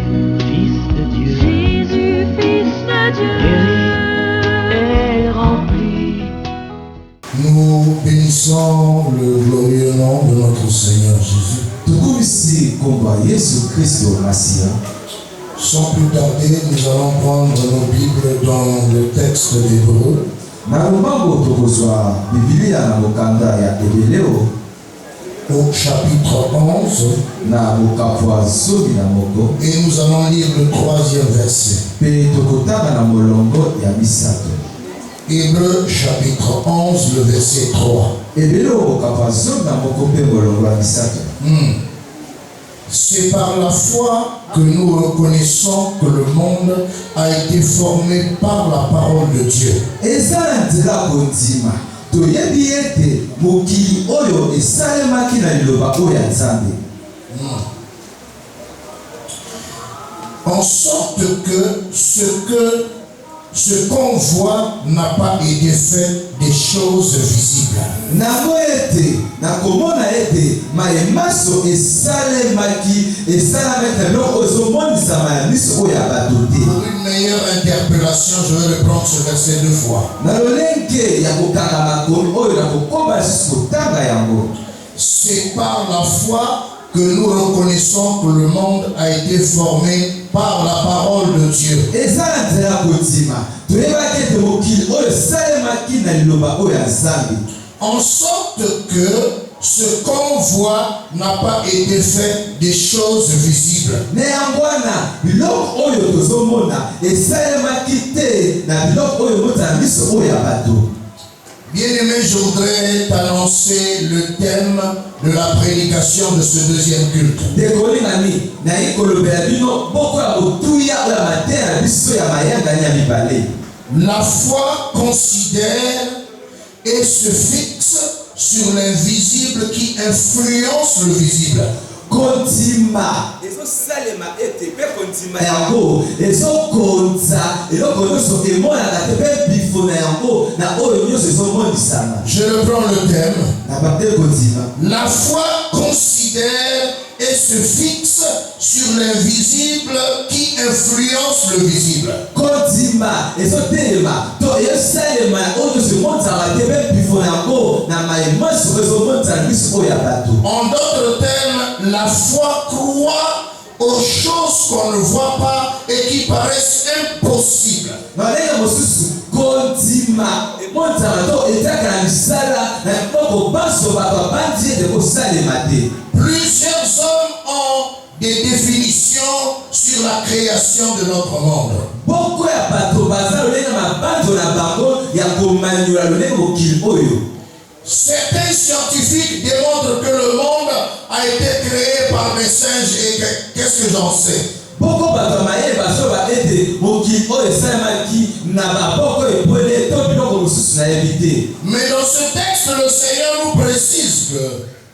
Fils de Dieu, Jésus, Fils de Dieu, est rempli. Nous bénissons le glorieux nom de notre Seigneur Jésus. Tukumisi komba Yesu Kristo Masia. Sans plus tarder, nous allons prendre nos Bibles dans le texte d'Hébreu. Na lubango tokozwa Biblia na mokanda ya Ebeleo Au chapitre 11, na mokapwa zomi na moko et nous allons lire le 3e verset. pe tokotaka na molongo ya misato. Hébreu chapitre 11, le verset 3. Ebeleo mokapwa zomi na moko pe molongo ya misato. C'est par la foi que nous reconnaissons que le monde a été formé par la parole de Dieu. Eza na nzela kondima toyebi ete mokili oyo esalemaki na liloba oyo ya Nzambe. En sorte que ce qu'on voit n'a pas été fait des choses visibles. Nango ete nakomona ete mayemaso esalemaki esalamaki biloko ezomonisama ya miso oyo ya bato te. Pour une meilleure interpellation, je vais reprendre ce verset 2 fois. Na lolenge ya kokanga makomi oyo nakokoba lisusu kotanga yango. C'est par la foi que nous reconnaissons que le monde a été formé par la parole de Dieu. Eza na nzela kondima toyebaki ete mokili oyo esalemaki na liloba oyo ya Nzambe. En sorte que ce qu'on voit n'a pas été fait des choses visibles. Na yango wana biloko oyo tozomona esalemaki te na biloko oyo mota na miso oyo ya bato. Bien-aimé, je voudrais t'annoncer le thème de la prédication de ce deuxième culte. Dekoli nami na ikolobela bino boko ya botuya oyo ya mateya na biso ya mayangani ya mibale. La foi considère et se fixe sur l'invisible qui influence le visible. Kondima ezosalema ete mpe kondima yango ezokonza eloko nyonso emonaka te mpe bifo na yango na oyo nyonso ezomonisama. Je reprends le thème. Na bate kondima. La foi considère et se fixe sur l'invisible qui influence le visible. Kondima ezotelema to ezosalema oyo nyonso emonzaka te mpe bifo na yango na mayemaso ezomonza na miso oyo ya bato. En d'autres termes, la foi croit aux choses qu'on ne voit pas et qui paraissent impossibles. Nalenga mosusu kondima emonzaka to etaka na misala na biloko baso bato babandi ete kosalema te. Plusieurs hommes ont des définitions sur la création de notre monde. Boko ya bato baza lolenga mabando na bango ya komanyola lolenga mokili oyo. Certains scientifiques démontrent que le monde a été créé par des singes et qu'est-ce que j'en sais? Boko bato maye baso ba ete mokili oyo esalemaki na baboko epole to biloko mosusu na yebi te. Mais dans ce texte, le Seigneur nous précise que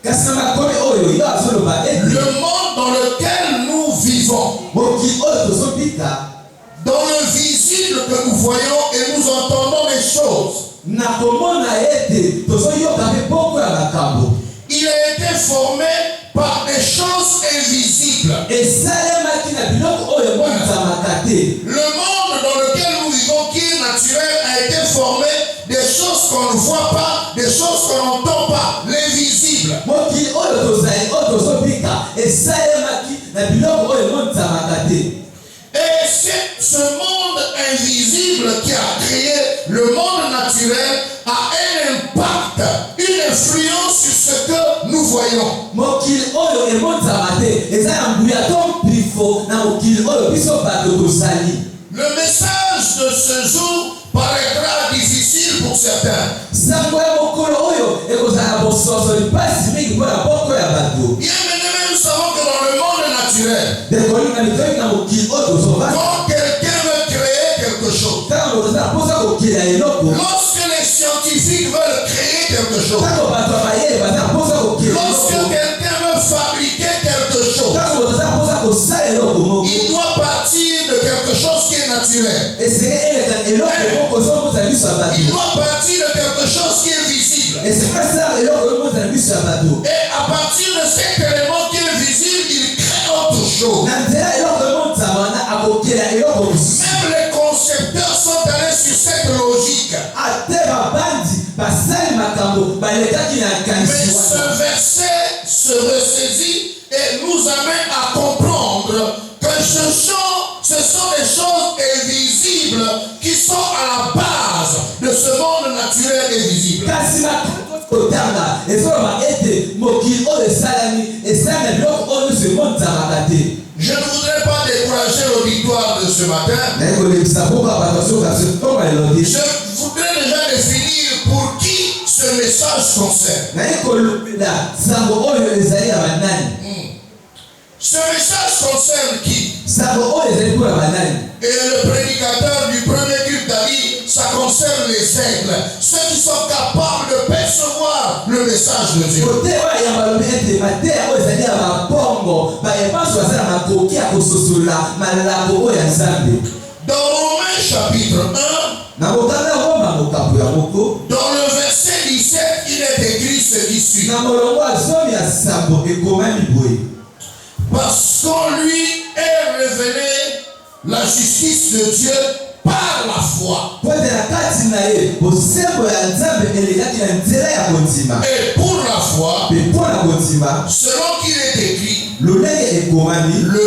kasi na makomi oyo yo azoloba ete le monde dans lequel nous vivons, mokili oyo tozobika dans le visible que nous voyons et nous entendons les choses, nakomona ete tozoyoka mpe boko ya makambo il a été formé par des choses invisibles. esalemaki na biloko oyo emonizamaka te. Le monde dans lequel nous vivons, qui est naturel, a été formé des choses qu'on ne voit pas, des choses qu'on n'entend pas, l'invisible. mokili oyo tozali oyo tozobika esalemaki na biloko oyo emonizamaka te. Et c'est ce monde invisible qui a créé le monde naturel a un impact, une influence sur ce que nous voyons. mokili oyo emonizama te eza ya nguya to mpifo na mokili oyo biso bato tozali. Le message de ce jour paraîtra difficile pour certains. sango ya mokolo oyo ekozala bososo lipasi mingi mpona boko ya bato. Bien aimés, nous savons que dans le monde naturel, dekolinga mitoyi na mokili oyo tozovanda quand quelqu'un veut créer quelque chose, ntango tozala mposa kokila eloko lorsque les scientifiques veulent créer quelque chose, ntango bato ya mayele baza mposa kokila lorsque eloko quelqu'un veut fabriquer quelque chose, ntango toza mposa kosala eloko moko il doit partir de quelque chose qui est naturel. esenge eleka eloko moko ozomozala miso ya bato Il doit partir de quelque chose qui est visible. esenge asala eloko ozomozala miso ya bato Et à partir de cet élément qui est visible, il crée autre chose. na nzela eloko emonza ce verset se ressaisit et nous amène à comprendre que ce sont des choses invisibles qui sont à la base de ce monde naturel et visible. Je ne voudrais pas décourager l'auditoire de ce matin. Je voudrais déjà définir pour qui ce message concerne. Ce message concerne qui? Et le prédicateur du premier culte a dit, ça concerne les aigles, ceux qui sont capables de percevoir le message de Dieu. Dans Romains chapitre 1, dans le verset 17, il est écrit ce qui suit. Parce qu'en lui est révélée la justice de Dieu par la foi. Et pour la foi, selon qu'il est écrit, le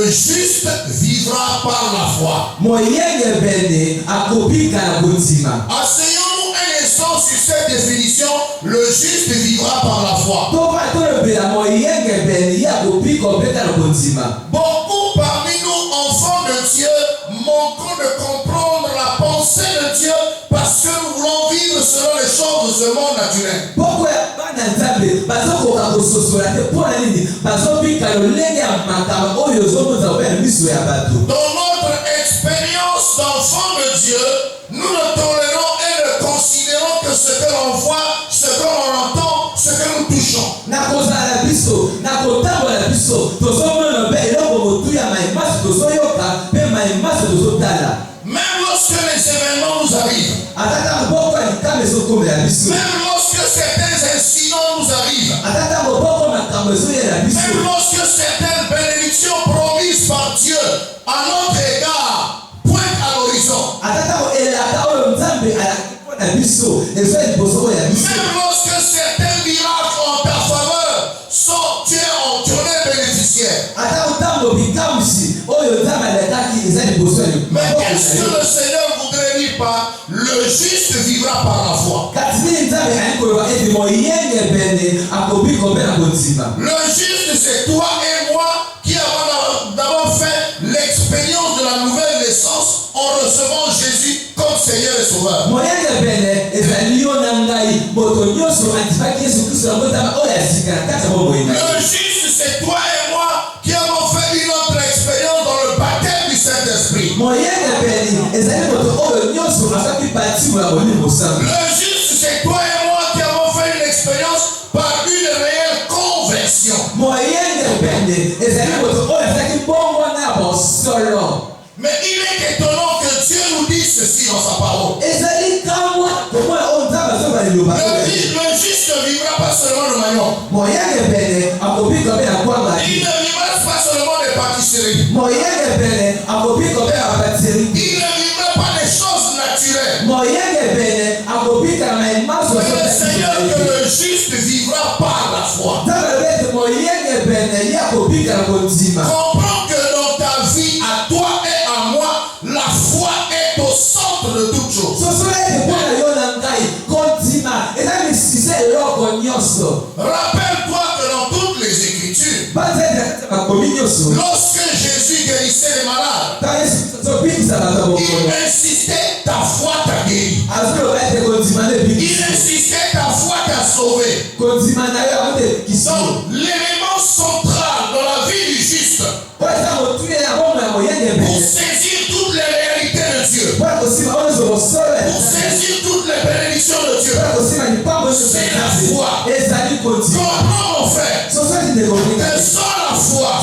juste vivra par la foi. Asseyons-nous un instant sur cette définition, le juste vivra par la foi. Beaucoup parmi nous, enfants de Dieu, manquons de comprendre la pensée de Dieu parce que nous voulons vivre selon les choses de ce monde naturel. Dans notre expérience d'enfants de Dieu, nous ne tolérons et ne considérons que ce que l'on voit, ce que l'on entend, ce que nous touchons. Même lorsque les événements nous arrivent, même lorsque certains incidents nous arrivent, même lorsque certaines bénédictions promises par Dieu à notre égard pointent à l'horizon, même lorsque certains miracles en ta faveur sont, tu es bénéficiaire. Mais qu'est-ce que le Seigneur voudrait dire par le juste vivra par la foi? Le juste, c'est toi et moi qui avons d'abord fait l'expérience de la nouvelle naissance en recevant Jésus comme Seigneur et Sauveur. Le juste, c'est toi et moi qui avons fait une autre expérience dans le baptême du Saint-Esprit. Le juste, c'est toi et moi qui avons fait une expérience par une réelle conversion. Mais il est étonnant que Dieu nous dise ceci dans sa parole. Le juste ne vivra pas seulement de manioc. Il ne vivra pas seulement des pâtisseries. Il ne vivra pas des choses naturelles. Mais le Seigneur que le juste vivra par la foi. Comprends que dans ta vie, à toi et à moi, la foi est au centre de toutes choses. Rappelle-toi que dans toutes les Écritures, lorsque Jésus guérissait les malades, il insistait, ta foi t'a guéri. Il insistait, ta foi t'a sauvé. Donc, l'élément central dans la vie du juste, pour saisir toutes les réalités de Dieu, pour saisir toutes les bénédictions de Dieu, c'est la foi. Comprends mon frère, que sans la foi,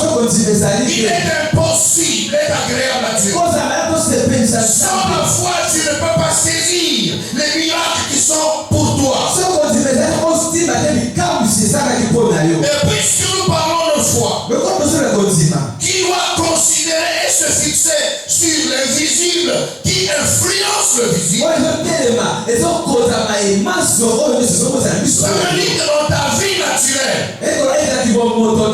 il est impossible d'être agréable à Dieu. Sans la foi, tu ne peux pas saisir les miracles qui sont pour toi. Et puisque nous parlons de foi, qui doit considérer et se fixer sur l'invisible qui influence le visible. Ça veut dire que dans ta vie naturelle,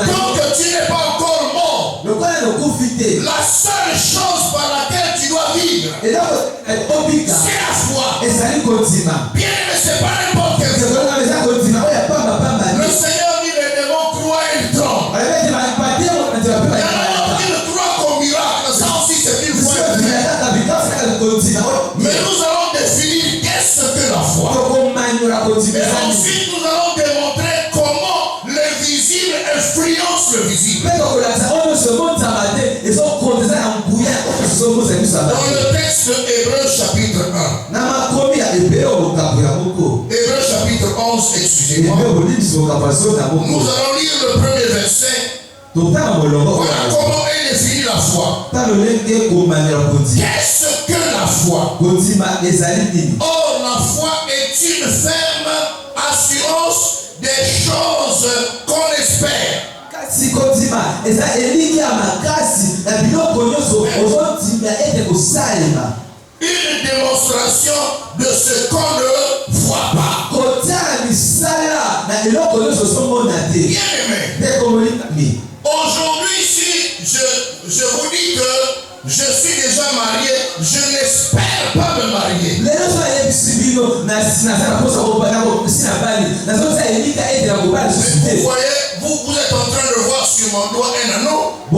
tant que tu n'es pas encore mort, la seule chose par laquelle tu dois vivre, c'est la foi. Bien aimé, c'est pas n'importe quelle foi. Le Seigneur dit les démons croient et ils tremblent. Il y en a d'autres qui ne croient qu'au miracle. Ça aussi, c'est une foi. Mais nous allons définir qu'est-ce que la foi. Et ensuite, nous allons démontrer comment l'invisible influence le visible. Dans le texte Hébreux chapitre 1. Hébreux chapitre 11, excusez-moi. Nous allons lire le premier verset. Voilà comment est définie la foi. Qu'est-ce que la foi? Or, la foi est une ferme assurance des choses qu'on espère. Une démonstration de ce qu'on ne voit pas. Bien aimé. Aujourd'hui, si je vous dis que je suis déjà marié, je n'espère pas me marier. Vous voyez, vous êtes en train de voir sur mon doigt un anneau. Et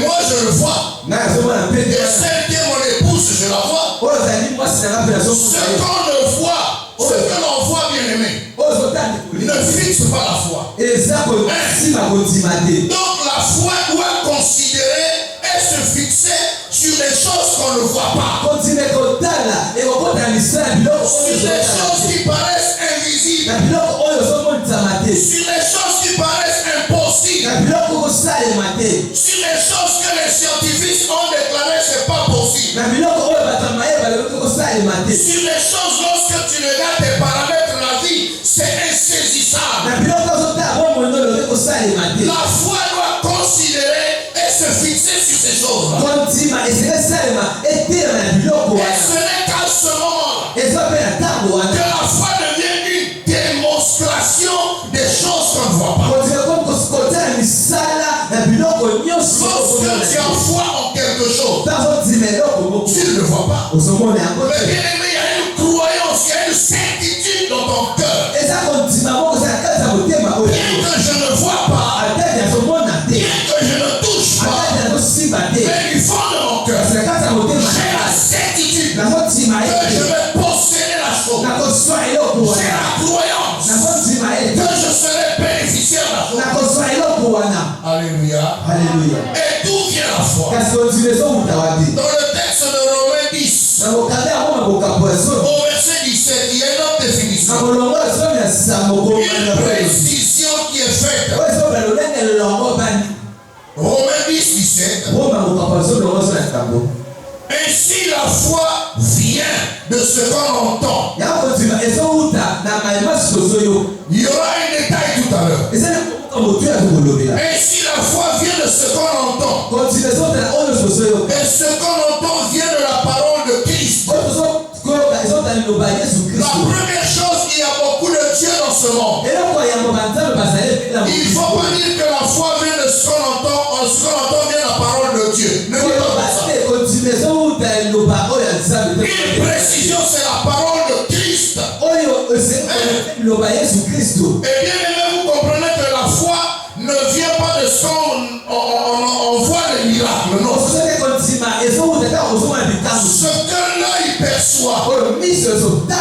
moi je le vois. Et celle qui est mon épouse, je la vois. Ce qu'on ne voit, ce que l'on voit, bien aimé, ne fixe pas la foi. Donc la foi doit considérer et se fixer sur les choses qu'on ne voit pas. Sur les choses qui paraissent invisibles. Sur les choses qui paraissent impossibles. Sur les choses que les scientifiques ont déclaré c'est pas possible. Sur les choses lorsque tu regardes tes paramètres de la vie, c'est insaisissable. La foi doit considérer et se fixer sur ces choses-là. Et ce n'est qu'à ce moment que la foi devient une démonstration des choses qu'on ne voit pas. Lorsque tu as foi en quelque chose, tu ne le vois pas. Mais bien aimé, il y a une croyance, il y a une certitude dans ton cœur. Bien que je ne vois pas, bien que je ne touche pas, mais du fond de mon cœur, j'ai la certitude que je vais posséder la chose. J'ai la croyance que je serai bénéficiaire de la chose. Alléluia. Et d'où vient la foi? Dans le texte de Romains 10, au verset 17, il y a une autre définition. Une précision qui est faite. Romains 10, 17. Ainsi la foi vient de ce qu'on entend. Il y aura un détail tout à l'heure. Ainsi la foi vient de ce qu'on entend. Et ce qu'on entend vient de la parole de Christ. La première chose, il y a beaucoup de Dieu dans ce monde. Il ne faut pas dire que la foi vient de ce qu'on entend. Ce qu'on entend vient de la parole de Dieu. Ne dites pas ça. Une précision, c'est la parole de Christ. Et bien aimé, vous comprenez que la foi ne vient pas de ce qu'on voit les miracles. Non. Ce que l'œil perçoit,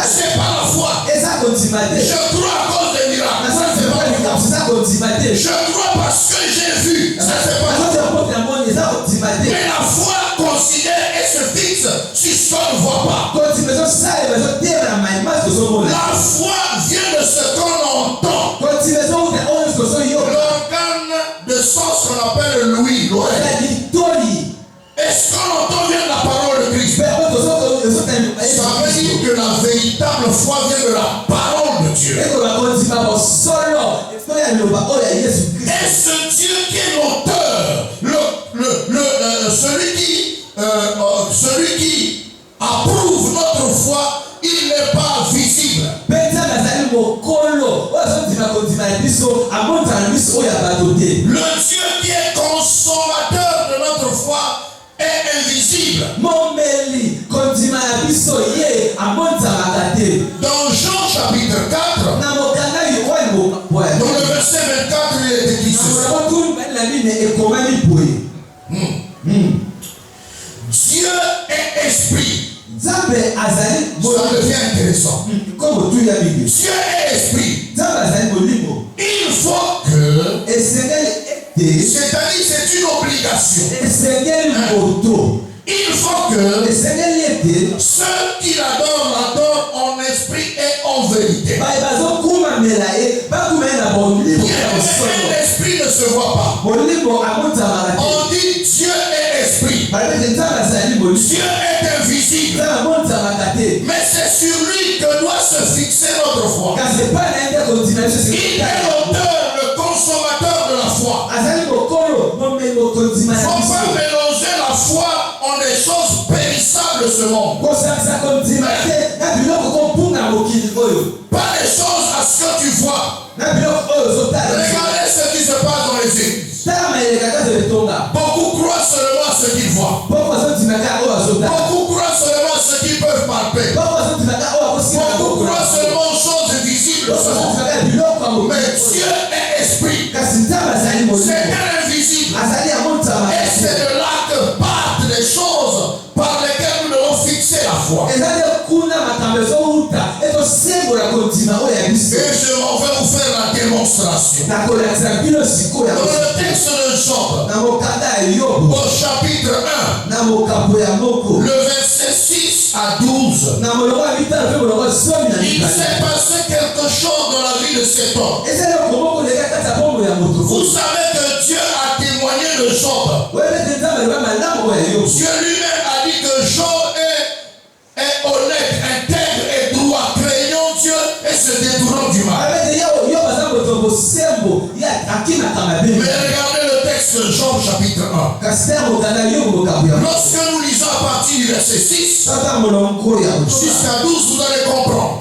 c'est pas la foi. Je crois à cause des miracles. Ça, c'est pas la foi. Je crois parce que j'ai vu. Ça, c'est pas la foi. Mais la foi considère et se fixe sur ce qu'on ne voit pas. La foi vient de ce qu'on entend. L'organe de sens qu'on appelle l'ouïe. Et ce qu'on entend vient de la parole de Christ. Ça veut dire que la véritable foi vient de la parole de Dieu. Et ce Dieu qui est l'auteur, celui qui approuve notre foi, il n'est pas visible. Le Dieu qui est consommateur de notre foi est invisible. Dans Jean chapitre 4, dans le verset 24, il est écrit Dieu est esprit. Ça devient intéressant. Dieu est esprit. Il faut que, c'est-à-dire c'est une obligation. Il faut que ceux qui l'adorent en esprit et en vérité. L'esprit ne se voit pas. On dit Dieu est esprit. Dieu est invisible. Mais c'est sur lui que doit se fixer notre foi. Il est l'auteur, le consommateur de la foi. Il ne faut pas mélanger la foi en des choses périssables de ce monde. Pas des choses à ce que tu vois. Regardez ce qui se passe dans les églises. Beaucoup croient seulement à ce qu'ils voient. Beaucoup croient seulement à ce qu'ils peuvent palper. Beaucoup croient seulement aux choses invisibles. Mais Dieu est esprit. C'est un invisible. Et c'est de là que partent les choses par lesquelles nous devons fixer la foi. Et je m'en vais vous faire la démonstration. Dans le texte de Job, au chapitre 1, le verset 6 à 12, il s'est passé quelque chose dans la vie de cet homme. Vous savez que Dieu a témoigné de Job. Dieu lui-même a dit que Job est honnête, intègre et droit, craignant Dieu et se détournant du mal. Mais regardez le texte de Job chapitre 1. Lorsque nous lisons à partir du verset 6 jusqu'à 12, vous allez comprendre.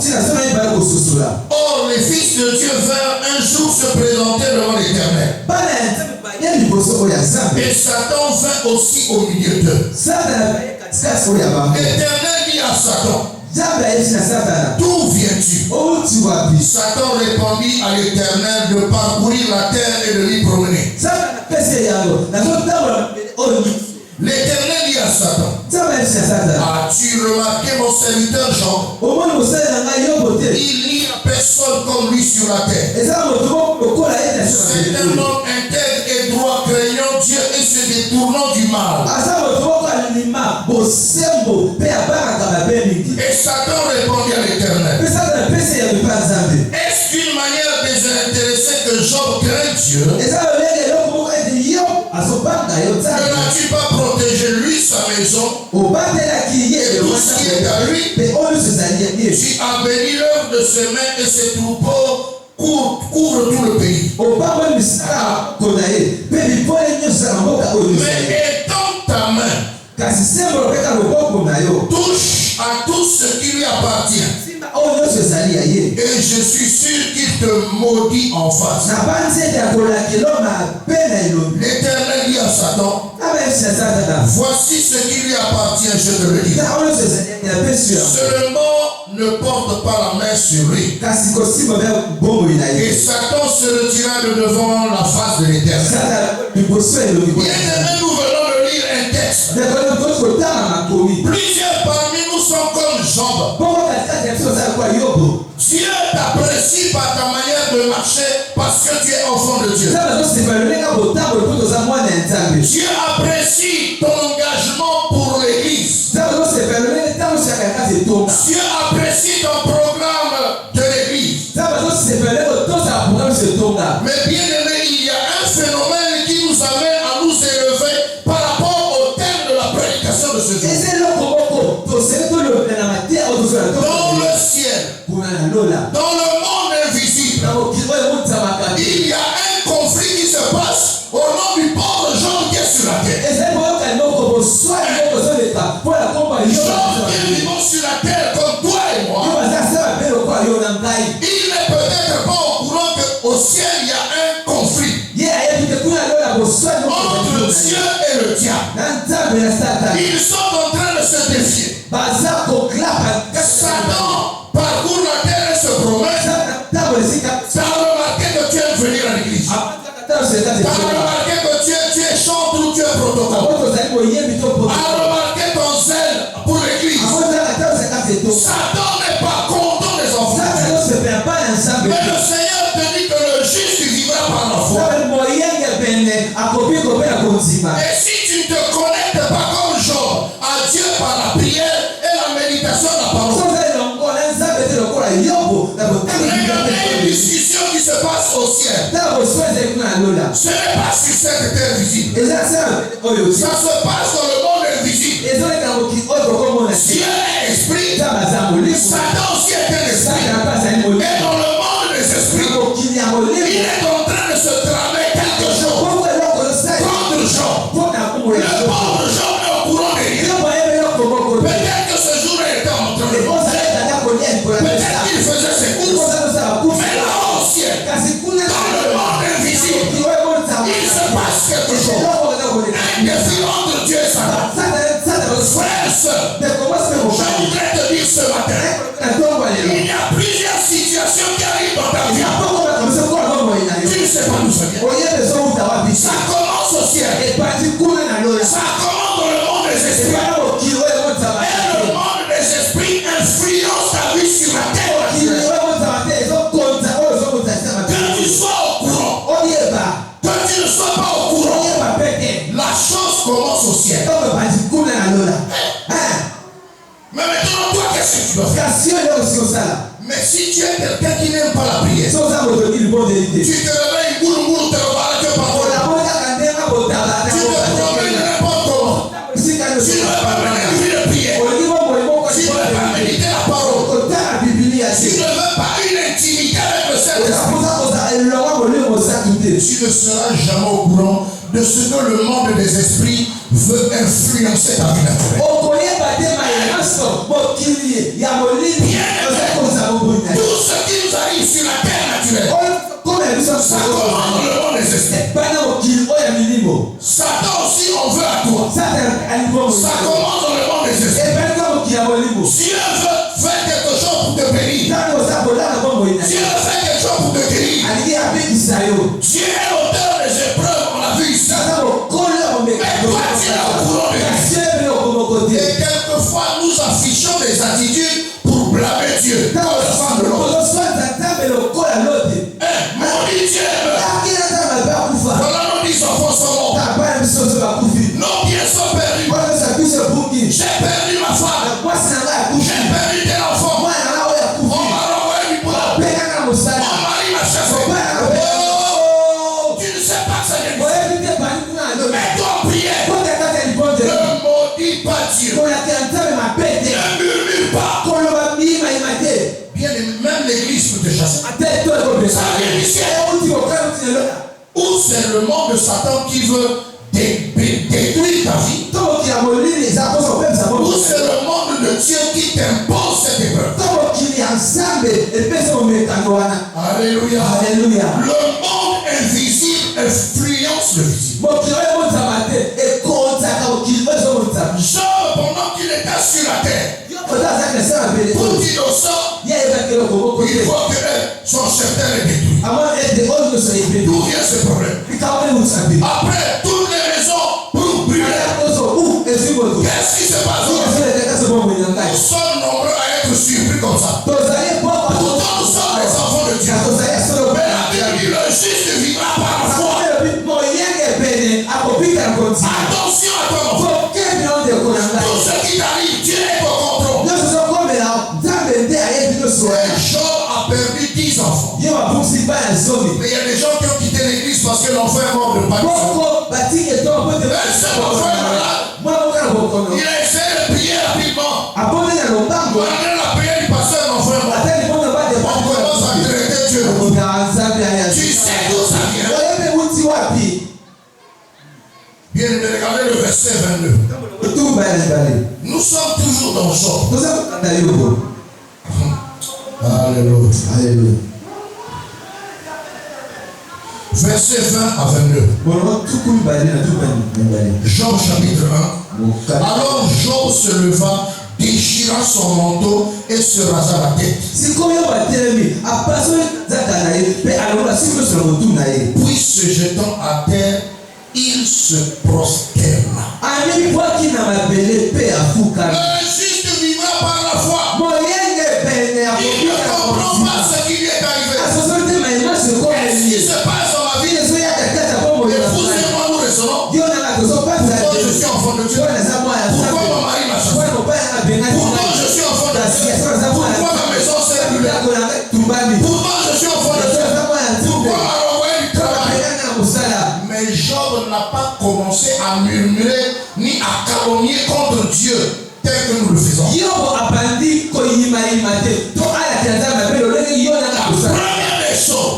Or, les fils de Dieu vinrent un jour se présenter devant l'Éternel. Et Satan vint aussi au milieu d'eux. L'Éternel dit à Satan, d'où viens-tu? Satan répondit à l'Éternel de parcourir la terre et de l'y promener. L'Éternel dit à Satan, as-tu remarqué mon serviteur Job? Il n'y a personne comme lui sur la terre. C'est un homme intègre et droit, craignant Dieu et se détournant du mal. Et Satan répondit à l'Éternel, est-ce qu'une manière désintéressée que Job craint Dieu? Ne l'as-tu pas protégé lui, sa maison, et tout ce qui est à lui? Tu as béni l'œuvre de ses mains et ses troupeaux couvrent tout le pays. Mais étends ta main, touche à tout ce qui lui appartient. Et je suis sûr qu'il te maudit en face. L'Éternel dit à Satan, voici ce qui lui appartient, je te le dis. Seulement ne porte pas la main sur lui. Et Satan se retira de devant la face de l'Éternel. Bien-aimé, nous venons de lire un texte. Plusieurs parmi nous sont comme Job. Dieu t'apprécie par ta manière de marcher parce que tu es enfant de Dieu. Dieu apprécie ton engagement pour l'Église. Dieu apprécie ton programme de l'Église. Mais bien aimé, il y a un phénomène qui nous amène à nous élever par rapport au thème de la prédication de ce jour. Dans le ciel, dans le monde invisible, il y a un conflit qui se passe au nom du pauvre Jean qui est sur la terre. diable. Ils sont en train de se défier. Satan parcourt la terre et se promène. Tu as remarqué que tu aimes venir à l'église. Tu as remarqué que tu es chantre ou tu es protocole. Tu as remarqué ton zèle pour l'église. Satan n'est pas content des enfants. Mais le Seigneur te dit que le juste vivra par la foi. Et si tu ne te connectes pas comme Job à Dieu par la prière et la méditation de la parole, regardez une discussion qui se passe au ciel. Ce n'est pas sur cette terre visible. Ça se passe dans le monde invisible. Dieu est esprit. Satan aussi est un esprit. Et dans le monde des esprits, il est en train de se tramer quelque chose contre Job. Le pauvre Job est au courant de rien. Peut-être que ce jour il était en train de penser. Peut-être qu'il faisait ses courses. Mais là au ciel, dans le monde invisible, il se passe quelque chose. Un défi entre Dieu et Satan. Frère et soeur, je voudrais te dire ce matin, il y a plusieurs situations qui arrivent dans ta vie. Tu ne sais pas d'où ça vient. Ça commence au ciel. Ça commence dans le monde des esprits. Et le monde des esprits influence ta vie sur la terre. Que tu sois au courant, que tu ne sois pas au courant, la chose commence au ciel. Mais maintenant, toi, qu'est-ce que tu dois faire? Mais si tu es quelqu'un qui n'aime pas la prière, tu te réveilles, boulou, te reparles que par tu te promènes n'importe comment. Tu ne veux pas mener une vie de prière. Tu ne veux pas méditer la parole. Tu ne veux pas une intimité avec le Saint-Esprit. Tu ne seras jamais au courant de ce que le monde des esprits veut influencer ta vie naturelle. Tout ce qui nous arrive sur la terre naturelle, ça commence dans le monde des esprits. Satan aussi en veut à toi. Ça commence dans le monde des esprits. Dieu veut faire quelque chose pour te bénir. Dieu veut faire quelque chose pour te guérir. Dieu est l'auteur des épreuves, on l'a vu ici. Mais toi, tu es au courant de Dieu. Et quelquefois, nous affichons des attitudes pour blâmer Dieu. Maudit Dieu. Voilà, nos 10 enfants sont morts. Nos biens sont perdus. J'ai perdu ma femme. J'ai perdu tes enfants. On m'a renvoyé du boulot. Mon mari m'a chassé. Oh, tu ne sais pas que ça vient. Mets-toi en prière. Ne maudis pas Dieu. Ne murmure pas. Bien, même l'église peut te chasser. Ou c'est le monde de Satan qui veut détruire ta vie. Ou c'est le monde de Dieu qui t'impose cette épreuve. Alléluia. Le monde invisible influence le visible. Job, pendant qu'il était sur la terre, tout innocent, il faut que son cheptel est détruit. D'où vient ce problème? Après, toutes les raisons pour brûler. Qu'est-ce qui se passe? Nous sommes nombreux à être surpris comme ça. Pourtant, nous sommes les enfants de Dieu. Mais la Bible dit le juste vivra par la foi. Attention à ton enfant. Tout ce qui t'arrive, Dieu est au contrôle. Job a perdu 10 enfants. Mais il y a des gens qui ont quitté l'église parce que l'enfant est mort de Parkinson. Il a essayé de prier rapidement. Malgré la prière du pasteur, l'enfant est mort. On commence à traiter Dieu. Tu sais d'où ça vient. Bien, regardez le verset 22. Nous sommes toujours dans Job. Alléluia. Verset 20 à 22. Job chapitre 1. Alors Job se leva, déchira son manteau et se rasa la tête. Puis se jetant à terre, il se prosterna. Le juste vivra par la foi. Il ne comprend pas ce qui lui est arrivé. Qu'est-ce qui se passe dans ma vie? Épousez-moi, nous raisonnons. Pourquoi je suis enfant de Dieu? Pourquoi mon mari m'a chassé? Pourquoi je suis enfant de Dieu? Pourquoi ma maison s'est brûlée? Pourquoi je suis enfant de Dieu? Pourquoi ma renvoyé du travail? Mais Job n'a pas commencé à murmurer ni à calomnier contre Dieu tel que nous le faisons. Première des choses,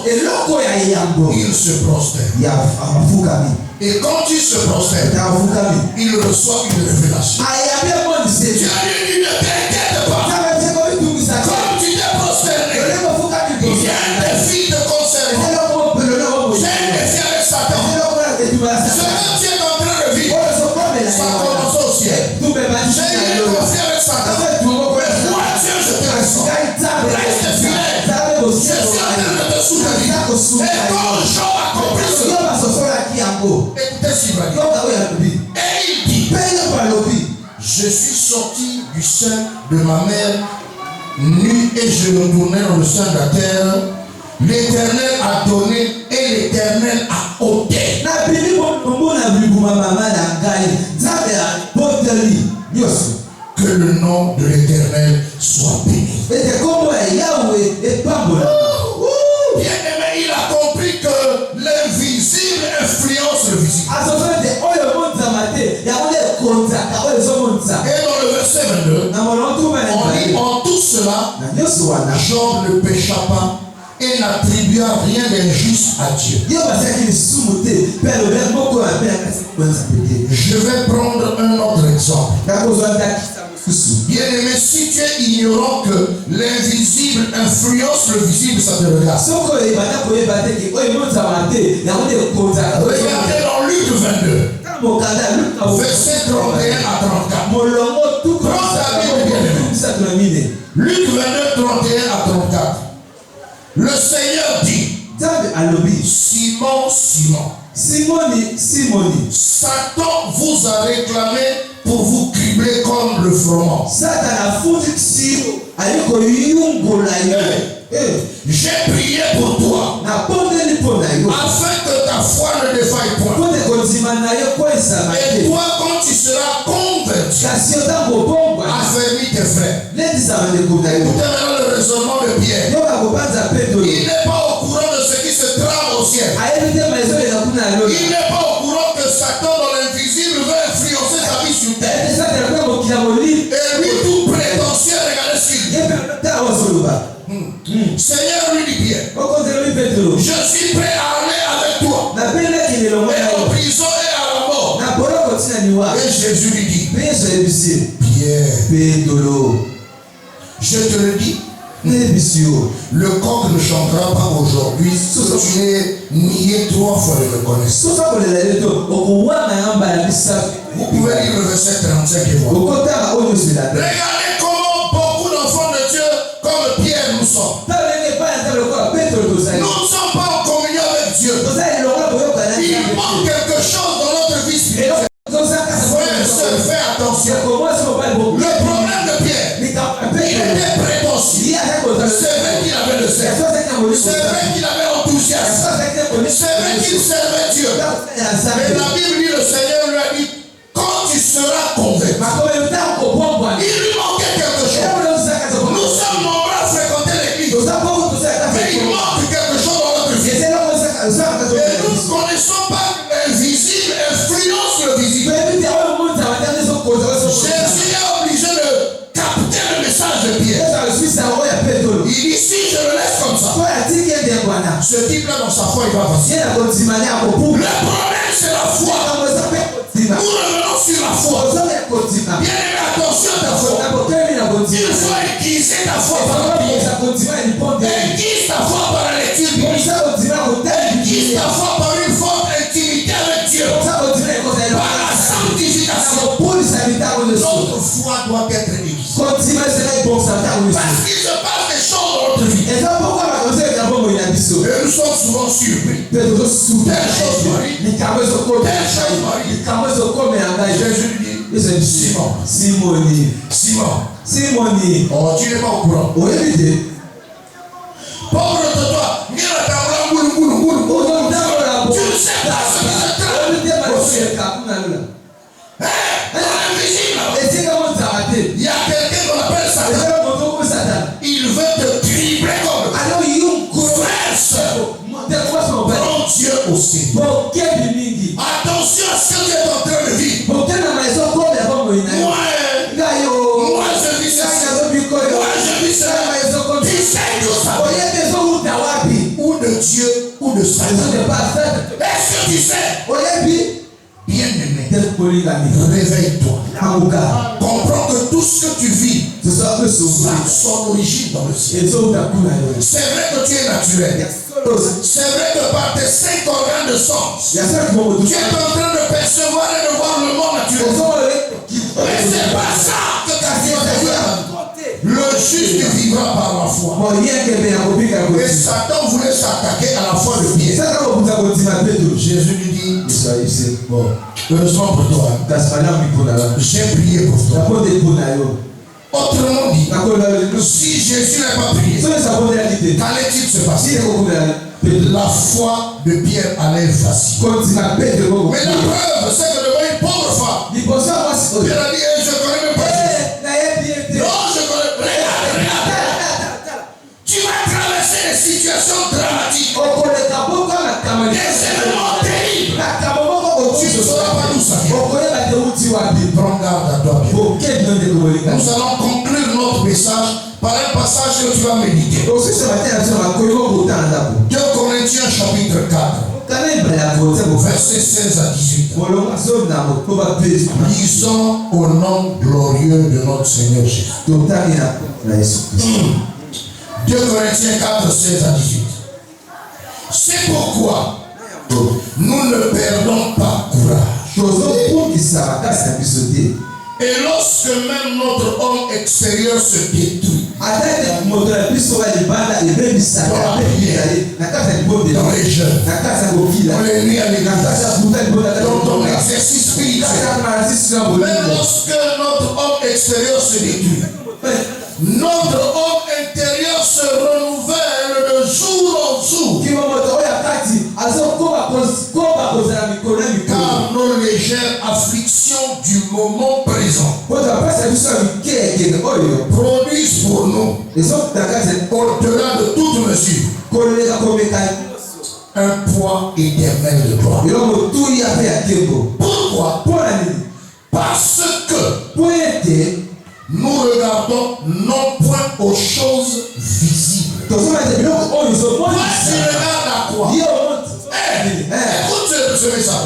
il se prosterne. Et quand il se prosterne, il reçoit une révélation. Dieu lui dit, ne t'inquiète pas. Comme tu t'es prosterné, il y a un défi de concernement. J'ai un défi avec Satan. Ce que tu es en train de vivre, ça commence au ciel. J'ai un défi avec Satan. Mais moi, Dieu, je te ressens. Reste fidèle. Je suis en train de te soutenir. Et quand Job a compris cela, écoutez ce qu'il va dire. Et il dit, je suis sorti du sein de ma mère nu et je retournais dans le sein de la terre. L'Éternel a donné et l'Éternel a ôté. Que le nom de l'Éternel soit béni. Bien-aimé, il a compris que l'invisible influence le visible. Et dans le verset 22, on dit en tout cela, Job ne pécha pas et n'attribua rien d'injuste à Dieu. Je vais prendre un autre exemple. Bien-aimé, si tu es ignorant que l'invisible influence le visible, ça te regarde. Regardez dans Luc 22, verset 31 à 34. Prends ta Bible, bien-aimé. Luc 22, 31 à 34. Le Seigneur dit, Simon, Simon, Satan vous a réclamé pour vous cribler comme le froment. J'ai prié pour toi afin que ta foi ne défaille point. Et toi, quand tu seras converti, affermis tes frères. Écoutez maintenant le raisonnement de Pierre. Il n'est pas au courant de ce qui se trame au ciel. Il n'est pas au courant que Satan dans l'invisible veut influencer sa vie sur terre. Et lui tout prétentieux, regardez ce qu'il dit. Seigneur lui dit bien, je suis prêt à aller avec toi. Et en prison et à la mort. Et Jésus lui dit, Pierre, je te le dis, le coq ne chantera pas aujourd'hui si tu es nié 3 fois de me connaître. Vous pouvez lire le verset 35 et voir. Regardez comment beaucoup d'enfants de Dieu comme Pierre nous sommes. Nous ne sommes pas en communion avec Dieu. Il manque quelque chose dans notre vie spirituelle. Fais attention. Le problème de Pierre, il était prétentieux. C'est vrai qu'il avait le sel. C'est vrai qu'il avait enthousiasme. C'est vrai qu'il servait Dieu. Et la Bible dit, le Seigneur lui a dit, quand tu seras converti, il lui manquait quelque chose. Nous sommes nombreux à fréquenter l'église, mais il manque quelque chose dans notre vie. Et nous ne connaissons pas l'invisible influence le visible. Jésus est obligé de capter le message de Pierre. Il dit, si je le laisse comme ça, ce type-là dans sa foi, il va passer. Le problème, c'est la foi. Nous revenons sur la foi. Bien aimé, attention à ta foi. Il faut aiguiser ta foi par la prière. Aiguise ta foi par la lecture biblique. Aiguise Grandis ta foi par une forte intimité avec Dieu. Par la sanctification. Notre foi doit être aiguisée. Parce qu'il se passe des choses dans notre vie. Et nous sommes souvent surpris. Telle chose Marie. Jésus dit Simon. Oh, tu n'es pas au courant. Pauvre de toi. Tu ne sais pas ce qui se trame. Il y a quelqu'un qu'on appelle Satan. Il veut te tripler comme frère. Prends Dieu aussi. Attention à ce que tu es en train de vivre. Moi je vis ça. Moi je vis ça. Tu sais tout ça. Ou de Dieu ou de Satan. Est-ce que tu sais? Bien-aimé, réveille-toi. Comprends que tout ce que tu vis a son origine dans le ciel. C'est vrai que tu es naturel. C'est vrai que par tes 5 organes de sens, tu es en train de percevoir et de voir le monde naturel. Mais c'est pas ça que ta vie va faire. Le juste vivra par la foi. Et Satan voulait s'attaquer à la foi de Pierre. Jésus lui dit, bon, heureusement pour toi, j'ai prié pour toi. Autrement dit, si Jésus n'a pas prié, qu'allait-il se passer? La foi de Pierre allait facile. Mais la preuve, c'est que devant une pauvre femme, Pierre a dit, je connais même pas Jésus. Non, je connais. Regarde. Tu vas traverser des situations dramatiques. Des événements terribles. Tu ne sauras pas d'où ça vient. Prends garde à toi. Nous allons conclure notre message par un passage que tu vas méditer. 2 Corinthiens chapitre 4. Verset 16 à 18. Lisons au nom glorieux de notre Seigneur Jésus. 2 Corinthiens 4, 16 à 18. C'est pourquoi nous ne perdons pas courage. Et lorsque même notre homme extérieur se détruit, dans les jeunes, dans les nuits à l'église, dans ton exercice spirituel, même lorsque notre homme extérieur se détruit, notre homme intérieur se renouvelle de jour en jour. Car nos légères afflictions du moment présent produisent pour nous, au-delà de toute mesure, un poids éternel de gloire. Pourquoi? Parce que nous regardons non point aux choses visibles. Toi, tu regardes à quoi? Écoute ce message.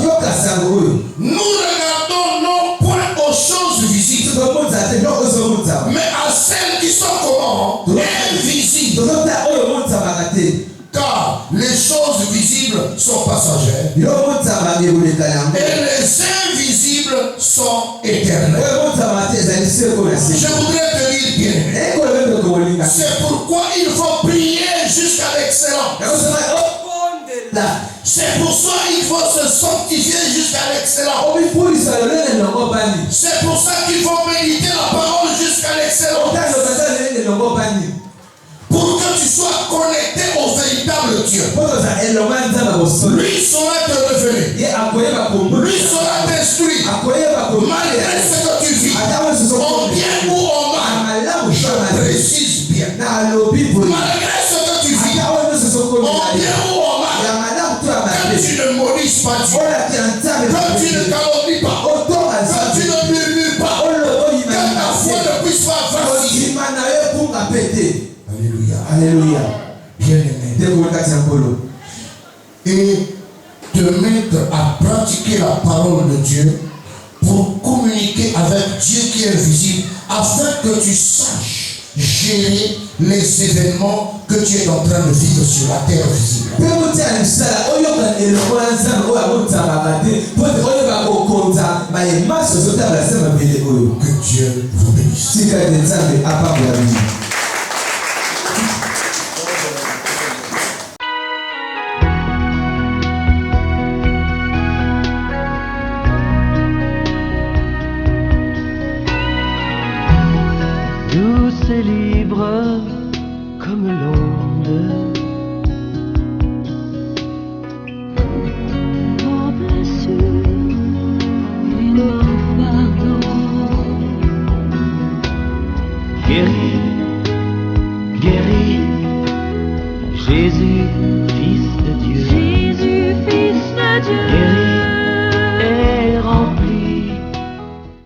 Nous regardons non point aux choses visibles, mais à celles qui sont comment? Invisibles. Car les choses visibles sont passagères et les invisibles sont éternels. Je voudrais te dire bien, c'est pourquoi il faut prier jusqu'à l'excellence. C'est pour ça qu'il faut se sanctifier jusqu'à l'excellence. C'est pour ça qu'il faut méditer la parole jusqu'à l'excellence. Pour que tu sois connecté au véritable Dieu. Lui saura te révéler. Lui saura t'instruire. Malgré ce que tu vis, en bien ou en mal, je précise bien. Malgré ce que tu vis, en bien ou en mal, que tu ne maudisses pas Dieu, que tu ne calomnies pas, que tu ne murmures pas, que ta foi ne puisse pas vaciller. Alléluia. Alléluia. Bien-aimé. Et te mettre à pratiquer la parole de Dieu pour communiquer avec Dieu qui est visible, afin que tu saches gérer les événements que tu es en train de vivre sur la terre visible. Que Dieu vous bénisse. Douce et libre comme l'onde, Nos blessures et nos fardeaux. guéri, guéri, Jésus, Fils de Dieu, Jésus, Fils de Dieu. guéri,